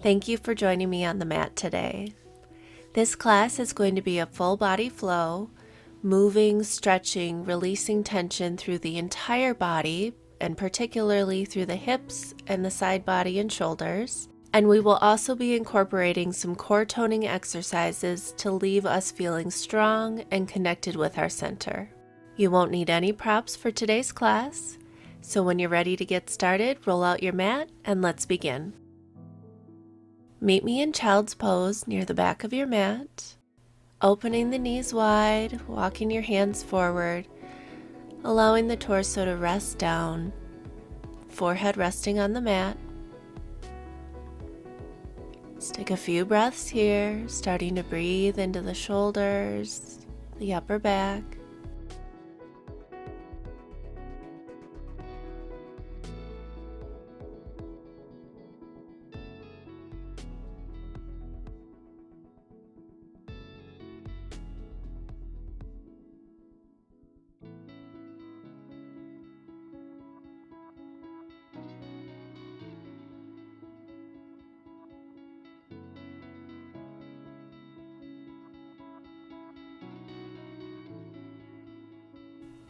Thank you for joining me on the mat today. This class is going to be a full body flow, moving, stretching, releasing tension through the entire body, and particularly through the hips and the side body and shoulders. And we will also be incorporating some core toning exercises to leave us feeling strong and connected with our center. You won't need any props for today's class, so when you're ready to get started, roll out your mat and let's begin. Meet me in child's pose near the back of your mat, opening the knees wide, walking your hands forward, allowing the torso to rest down, forehead resting on the mat. Let's take a few breaths here, starting to breathe into the shoulders, the upper back.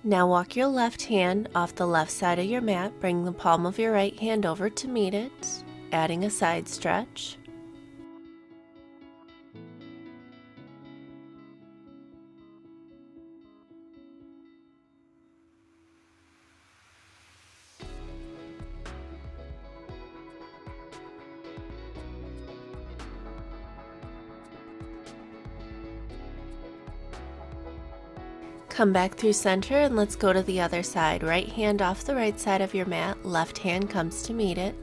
Now walk your left hand off the left side of your mat, bring the palm of your right hand over to meet it, adding a side stretch. Come back through center and let's go to the other side. Right hand off the right side of your mat, left hand comes to meet it.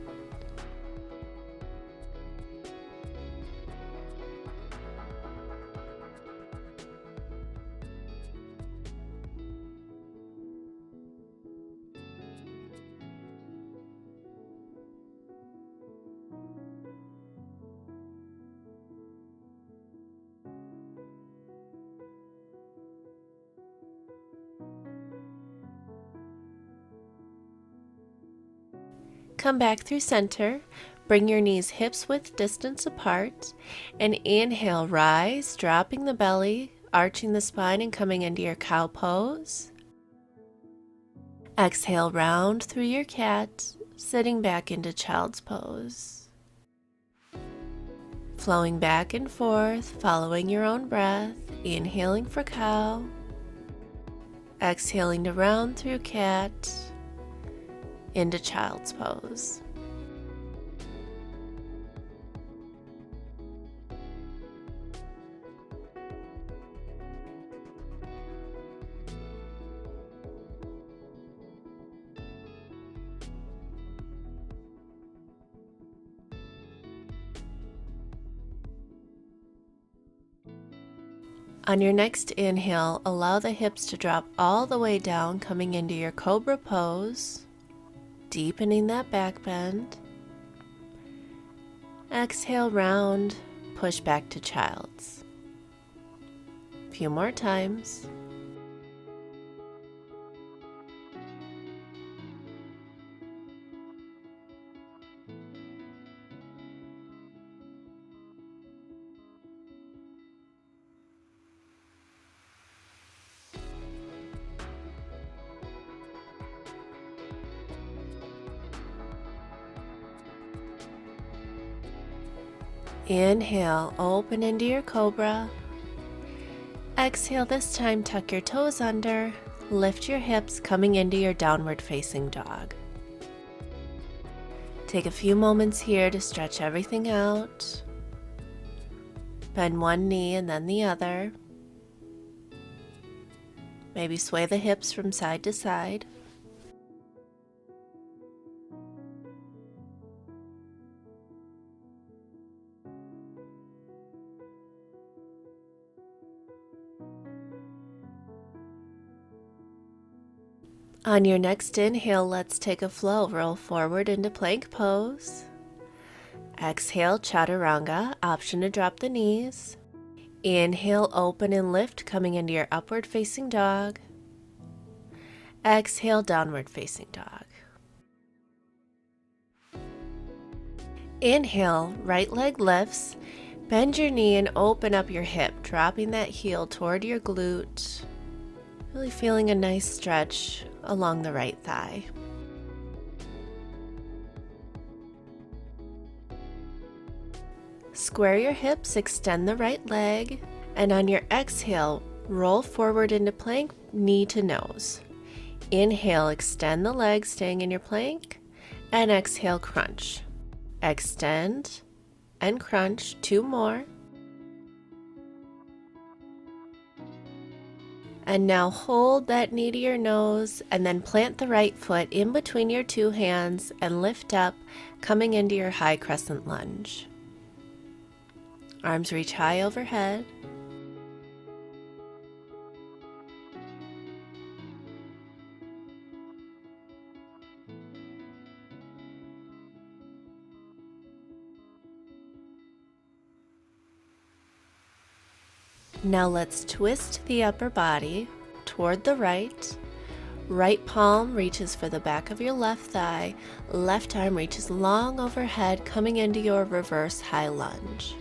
Come back through center, bring your knees hips width distance apart, and inhale, rise, dropping the belly, arching the spine and coming into your cow pose. Exhale, round through your cat, sitting back into child's pose. Flowing back and forth, following your own breath, inhaling for cow, exhaling to round through cat, into child's pose. On your next inhale, allow the hips to drop all the way down, coming into your cobra pose, deepening that back bend. Exhale, round, push back to child's. A few more times. Inhale, open into your cobra. Exhale, this time tuck your toes under, lift your hips, coming into your downward facing dog. Take a few moments here to stretch everything out. Bend one knee and then the other. Maybe sway the hips from side to side. On your next inhale, let's take a flow. Roll forward into plank pose. Exhale, chaturanga, option to drop the knees. Inhale, open and lift, coming into your upward facing dog. Exhale, downward facing dog. Inhale, right leg lifts. Bend your knee and open up your hip, dropping that heel toward your glute. Really feeling a nice stretch along the right thigh. Square your hips, extend the right leg, and on your exhale, roll forward into plank, knee to nose. Inhale, extend the leg, staying in your plank, and exhale, crunch. Extend and crunch, 2 more. And now hold that knee to your nose and then plant the right foot in between your 2 hands and lift up, coming into your high crescent lunge. Arms reach high overhead. Now let's twist the upper body toward the right. Right palm reaches for the back of your left thigh. Left arm reaches long overhead, coming into your reverse high lunge.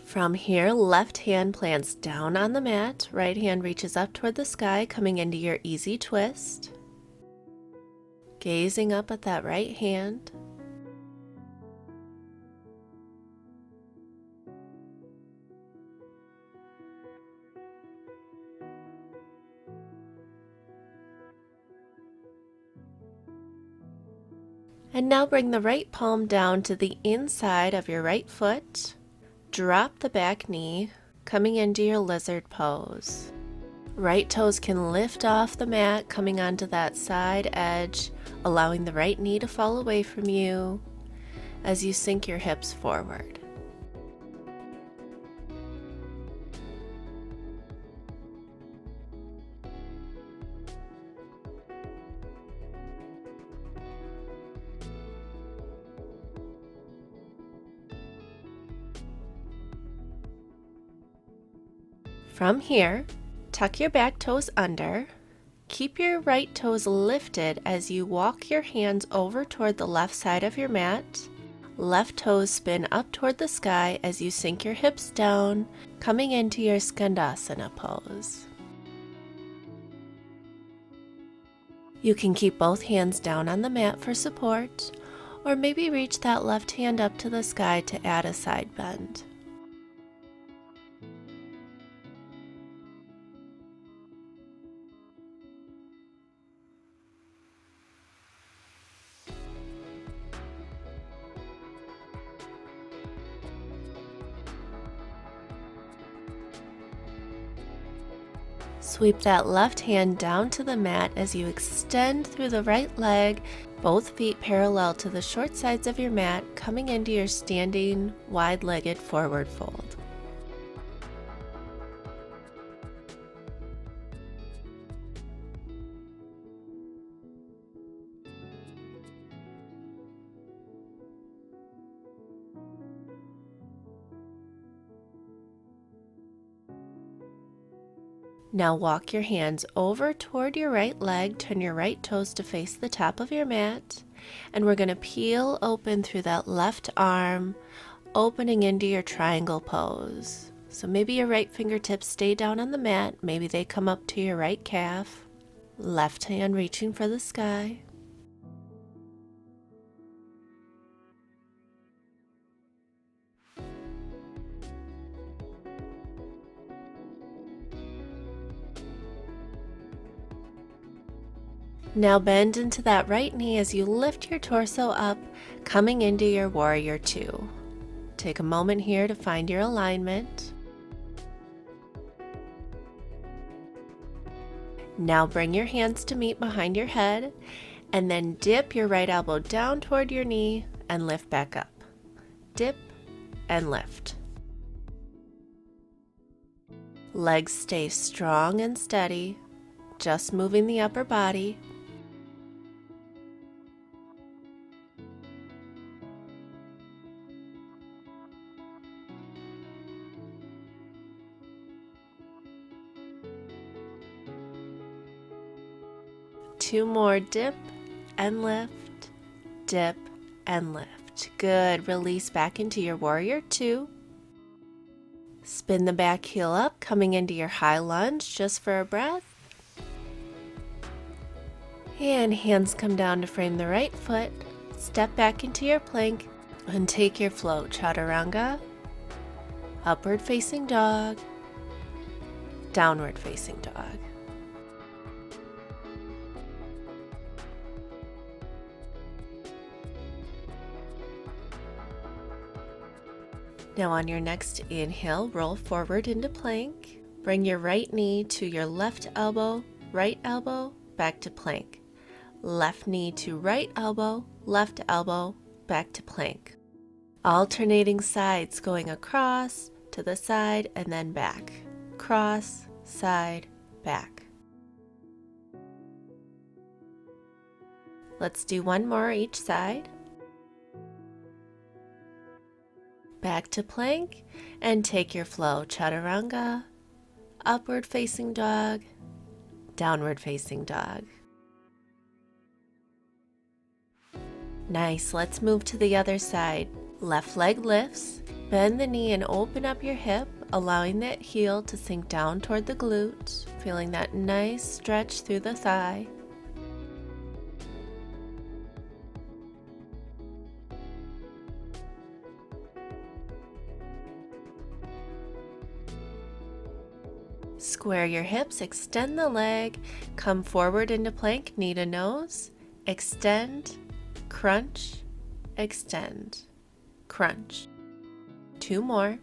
From here, left hand plants down on the mat, right hand reaches up toward the sky, coming into your easy twist. Gazing up at that right hand. And now bring the right palm down to the inside of your right foot. Drop the back knee, coming into your lizard pose. Right toes can lift off the mat, coming onto that side edge, allowing the right knee to fall away from you as you sink your hips forward. From here, tuck your back toes under. Keep your right toes lifted as you walk your hands over toward the left side of your mat. Left toes spin up toward the sky as you sink your hips down, coming into your Skandasana pose. You can keep both hands down on the mat for support, or maybe reach that left hand up to the sky to add a side bend. Sweep that left hand down to the mat as you extend through the right leg, both feet parallel to the short sides of your mat, coming into your standing wide-legged forward fold. Now walk your hands over toward your right leg, turn your right toes to face the top of your mat, and we're going to peel open through that left arm, opening into your triangle pose. So maybe your right fingertips stay down on the mat, maybe they come up to your right calf, left hand reaching for the sky. Now bend into that right knee as you lift your torso up, coming into your warrior two. Take a moment here to find your alignment. Now bring your hands to meet behind your head, and then dip your right elbow down toward your knee and lift back up. Dip and lift. Legs stay strong and steady, just moving the upper body. 2 more. Dip and lift, dip and lift. Good. Release back into your warrior 2. Spin the back heel up, coming into your high lunge just for a breath. And hands come down to frame the right foot. Step back into your plank and take your flow. Chaturanga, upward facing dog, downward facing dog. Now on your next inhale, roll forward into plank. Bring your right knee to your left elbow, back to plank. Left knee to right elbow, back to plank. Alternating sides, going across, to the side, and then back. Cross, side, back. Let's do one more each side. Back to plank and take your flow. Chaturanga, upward facing dog, downward facing dog. Nice. Let's move to the other side. Left leg lifts. Bend the knee and open up your hip, allowing that heel to sink down toward the glute, feeling that nice stretch through the thigh. Square your hips, extend the leg, come forward into plank, knee to nose, extend, crunch, extend, crunch. 2 more.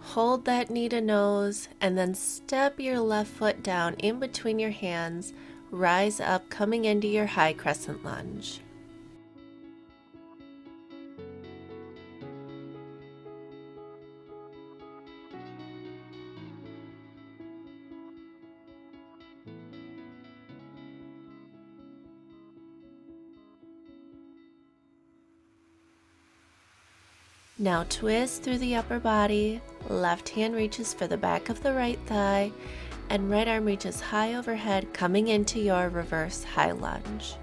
Hold that knee to nose and then step your left foot down in between your hands, rise up coming into your high crescent lunge. Now twist through the upper body, left hand reaches for the back of the right thigh, and right arm reaches high overhead, coming into your reverse high lunge.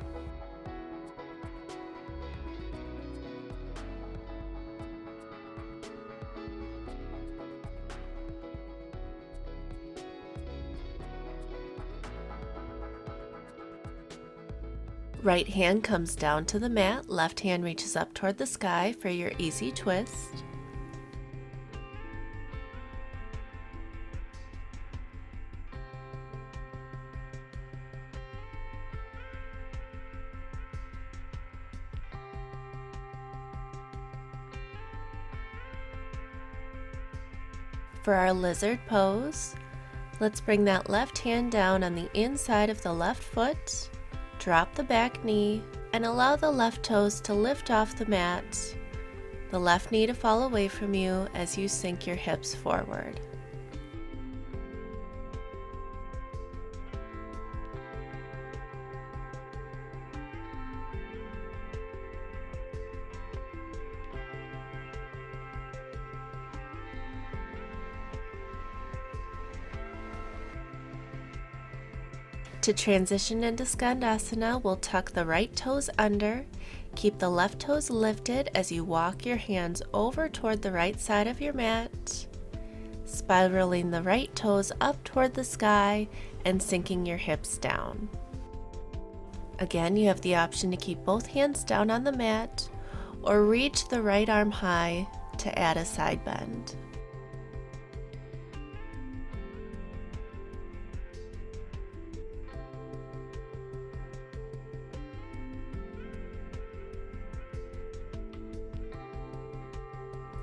Right hand comes down to the mat, left hand reaches up toward the sky for your easy twist. For our lizard pose, let's bring that left hand down on the inside of the left foot. Drop the back knee and allow the left toes to lift off the mat, the left knee to fall away from you as you sink your hips forward. To transition into Skandasana, we'll tuck the right toes under, keep the left toes lifted as you walk your hands over toward the right side of your mat, spiraling the right toes up toward the sky and sinking your hips down. Again, you have the option to keep both hands down on the mat or reach the right arm high to add a side bend.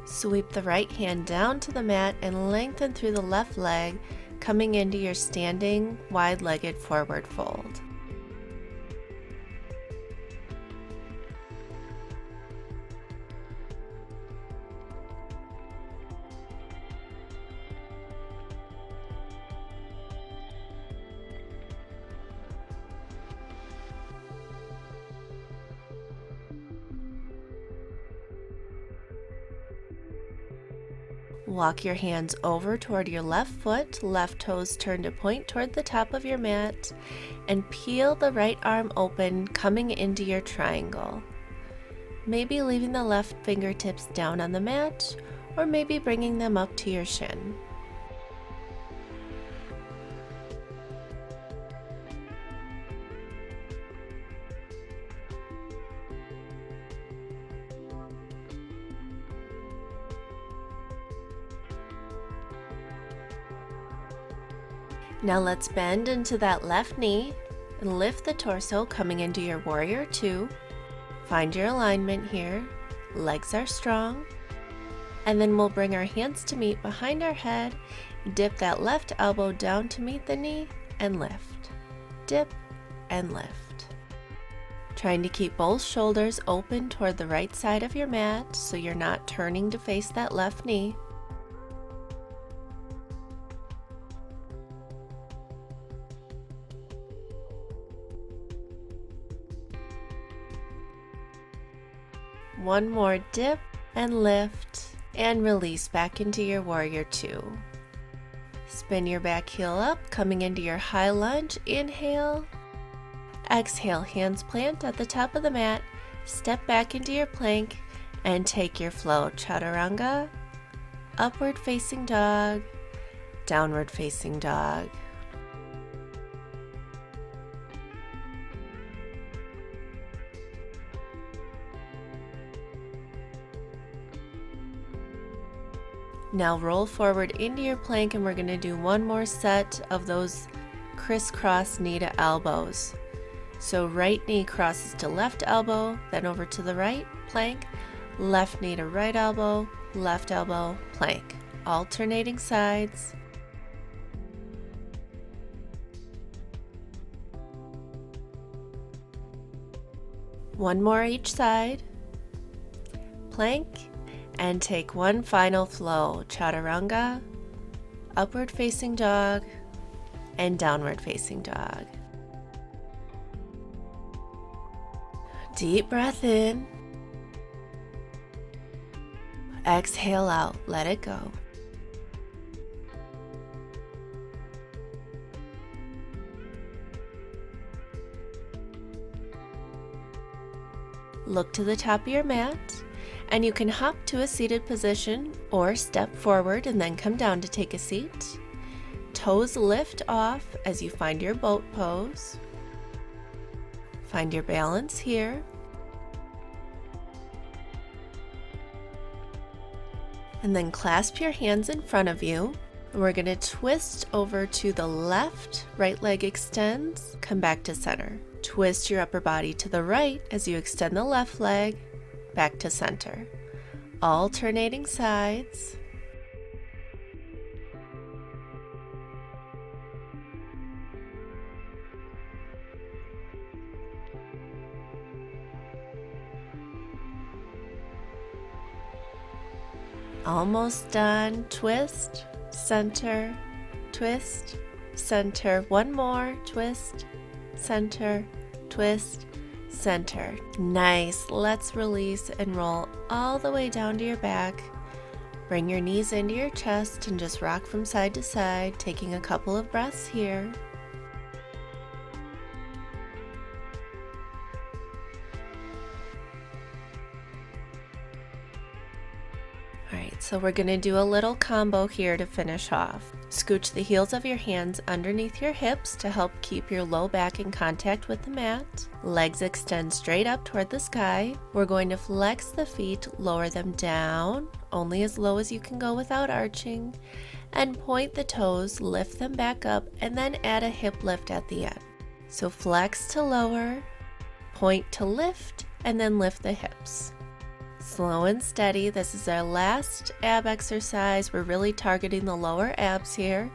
Sweep the right hand down to the mat and lengthen through the left leg, coming into your standing wide-legged forward fold. Walk your hands over toward your left foot, left toes turned to point toward the top of your mat, and peel the right arm open, coming into your triangle. Maybe leaving the left fingertips down on the mat, or maybe bringing them up to your shin. Now let's bend into that left knee and lift the torso, coming into your warrior two. Find your alignment here. Legs are strong. And then we'll bring our hands to meet behind our head, dip that left elbow down to meet the knee, and lift. Dip and lift. Trying to keep both shoulders open toward the right side of your mat so you're not turning to face that left knee. One more dip and lift and release back into your warrior two. Spin your back heel up, coming into your high lunge. Inhale. Exhale, hands plant at the top of the mat. Step back into your plank and take your flow. Chaturanga, upward facing dog, downward facing dog. Now roll forward into your plank, and we're going to do one more set of those crisscross knee to elbows. So right knee crosses to left elbow, then over to the right, plank, left knee to right elbow, plank. Alternating sides. One more each side. Plank. And take one final flow. Chaturanga, upward facing dog, and downward facing dog. Deep breath in. Exhale out, let it go. Look to the top of your mat. And you can hop to a seated position or step forward and then come down to take a seat. Toes lift off as you find your boat pose. Find your balance here. And then clasp your hands in front of you. And we're going to twist over to the left, right leg extends, come back to center. Twist your upper body to the right as you extend the left leg, back to center. Alternating sides. Almost done. Twist, center, twist, center. One more. Twist, center, twist, center. Nice. Let's release and roll all the way down to your back. Bring your knees into your chest and just rock from side to side, taking a couple of breaths here. Alright, so we're going to do a little combo here to finish off. Scooch the heels of your hands underneath your hips to help keep your low back in contact with the mat. Legs extend straight up toward the sky. We're going to flex the feet, lower them down, only as low as you can go without arching, and point the toes, lift them back up, and then add a hip lift at the end. So flex to lower, point to lift, and then lift the hips. Slow and steady. This is our last ab exercise. We're really targeting the lower abs here.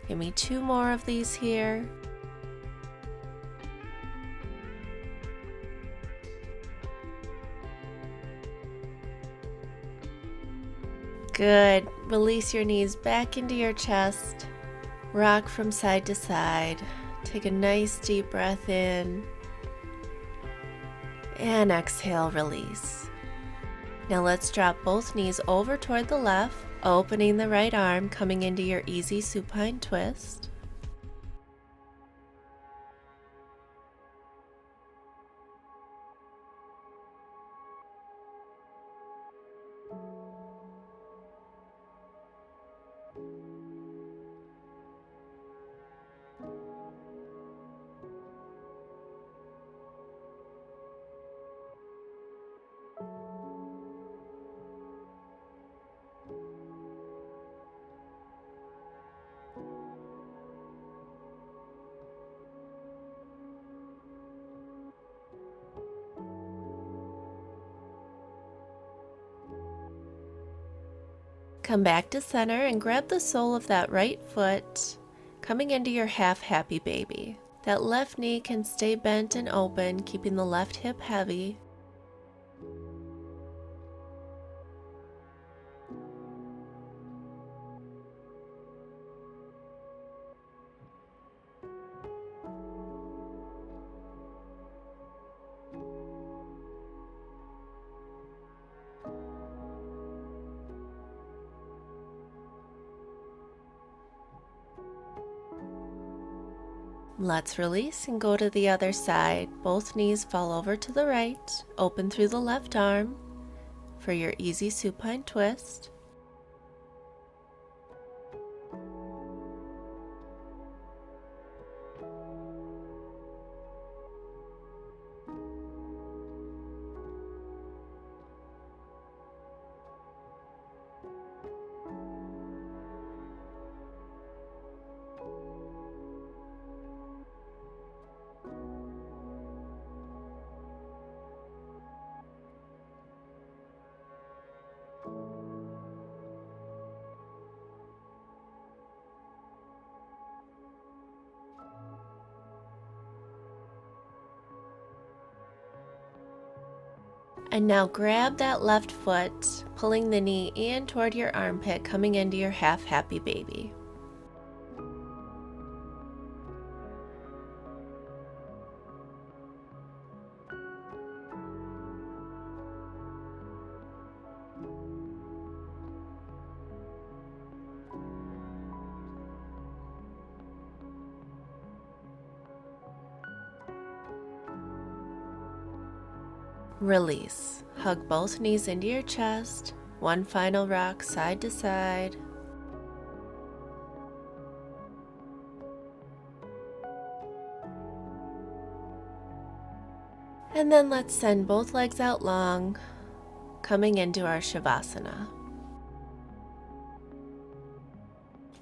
Give me 2 more of these here. Good. Release your knees back into your chest. Rock from side to side. Take a nice deep breath in. And exhale, release. Now let's drop both knees over toward the left, opening the right arm, coming into your easy supine twist. Come back to center and grab the sole of that right foot, coming into your half happy baby. That left knee can stay bent and open, keeping the left hip heavy. Let's release and go to the other side. Both knees fall over to the right, open through the left arm for your easy supine twist. And now grab that left foot, pulling the knee in toward your armpit, coming into your half happy baby. Release. Hug both knees into your chest. One final rock side to side. And then let's send both legs out long, coming into our Shavasana.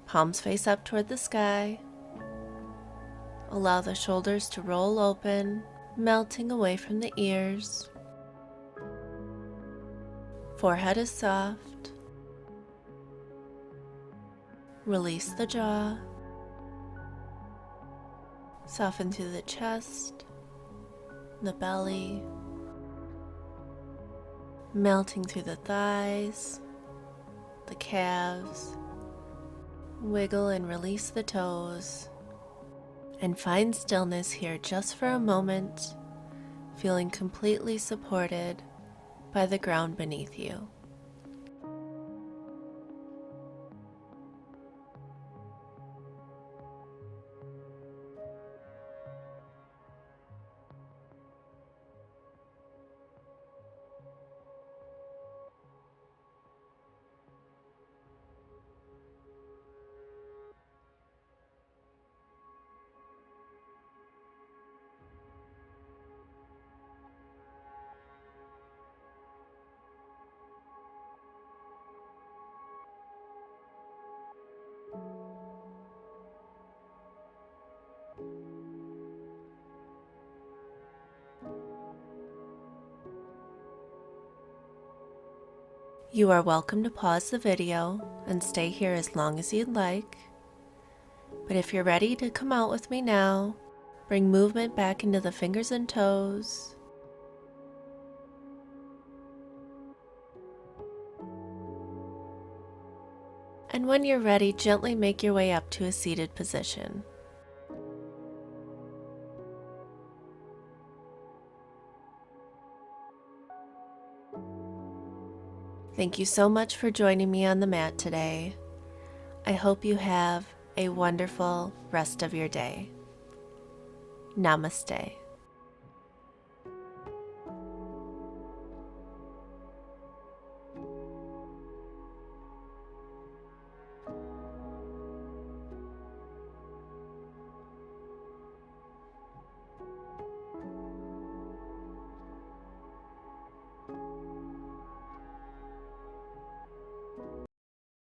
Palms face up toward the sky. Allow the shoulders to roll open, melting away from the ears. Forehead is soft. Release the jaw. Soften through the chest, the belly, melting through the thighs, the calves. Wiggle and release the toes. And find stillness here just for a moment, feeling completely supported by the ground beneath you. You are welcome to pause the video and stay here as long as you'd like, but if you're ready to come out with me now, bring movement back into the fingers and toes. And when you're ready, gently make your way up to a seated position. Thank you so much for joining me on the mat today. I hope you have a wonderful rest of your day. Namaste.